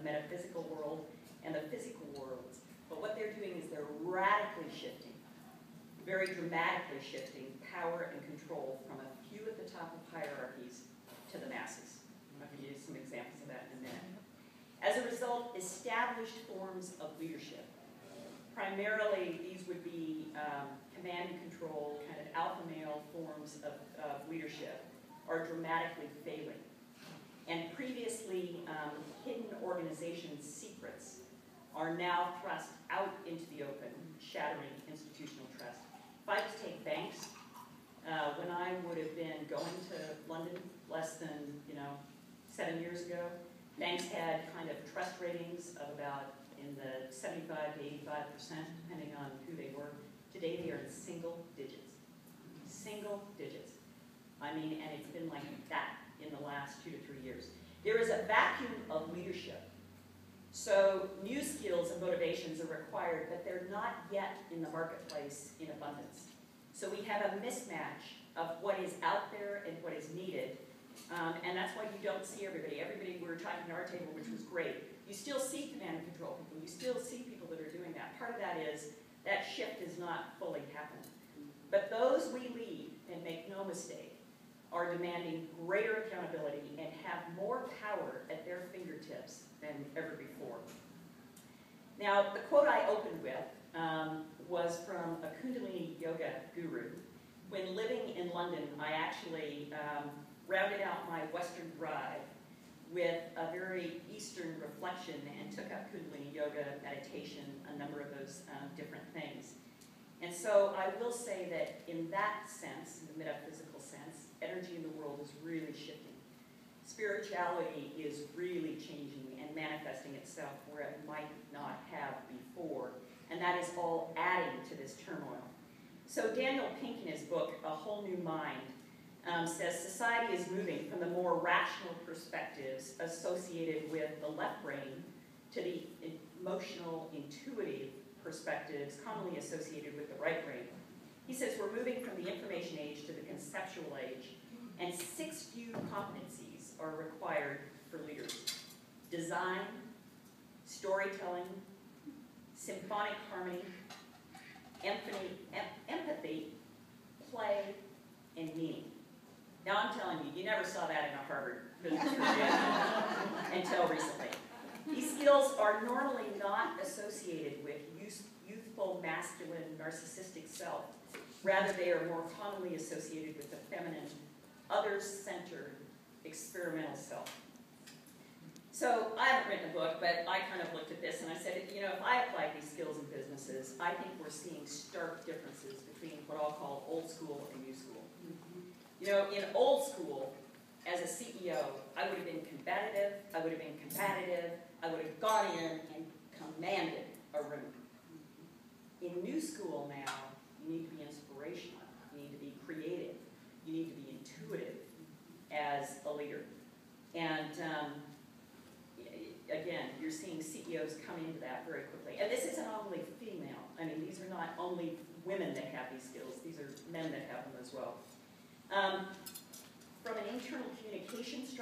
the metaphysical world and the physical worlds. But what they're doing is they're radically shifting, very dramatically shifting power and control from a few at the top of hierarchies to the masses. I'll give you some examples of that in a minute. As a result, established forms of leadership, primarily these would be command and control, kind of alpha male forms of leadership, are dramatically failing. And previously hidden organization secrets are now thrust out into the open, shattering institutional trust. If I just take banks, when I would have been going to London less than 7 years ago, banks had kind of trust ratings of about in the 75 to 85%, depending on who they were. Today they are in single digits. Single digits. I mean, and it's been like that in the last 2 to 3 years. There is a vacuum of leadership. So new skills and motivations are required, but they're not yet in the marketplace in abundance. So we have a mismatch of what is out there and what is needed. And that's why you don't see everybody. Everybody, we were talking at our table, which was great. You still see command and control people. You still see people that are doing that. Part of that is that shift has not fully happened. But those we lead, and make no mistake, are demanding greater accountability and have more power at their fingertips than ever before. Now, the quote I opened with was from a Kundalini yoga guru. When living in London, I actually rounded out my Western drive with a very Eastern reflection and took up Kundalini yoga, meditation, a number of those different things. And so I will say that in that sense, in the metaphysical sense, energy in the world is really shifting. Spirituality is really changing and manifesting itself where it might not have before. And that is all adding to this turmoil. So Daniel Pink, in his book, A Whole New Mind, says society is moving from the more rational perspectives associated with the left brain to the emotional, intuitive perspectives commonly associated with the right brain. He says we're moving from the information age to the conceptual age, and 6 few competencies are required for leaders: design, storytelling, symphonic harmony, empathy, play, and meaning. Now I'm telling you, you never saw that in a Harvard business review until recently. These skills are normally not associated with youthful, masculine, narcissistic self. Rather, they are more commonly associated with the feminine, others-centered, experimental self. So I haven't written a book, but I kind of looked at this and I said, if I applied these skills in businesses, I think we're seeing stark differences between what I'll call old school and new school. In old school, as a CEO, I would have been combative, I would have been competitive, I would have gone in and commanded a room. In new school now, you need to be inspirational, you need to be creative, you need to be intuitive as a leader. And again, you're seeing CEOs come into that very quickly. And this isn't only female. I mean, these are not only women that have these skills, these are men that have them as well. From an internal communication strategy,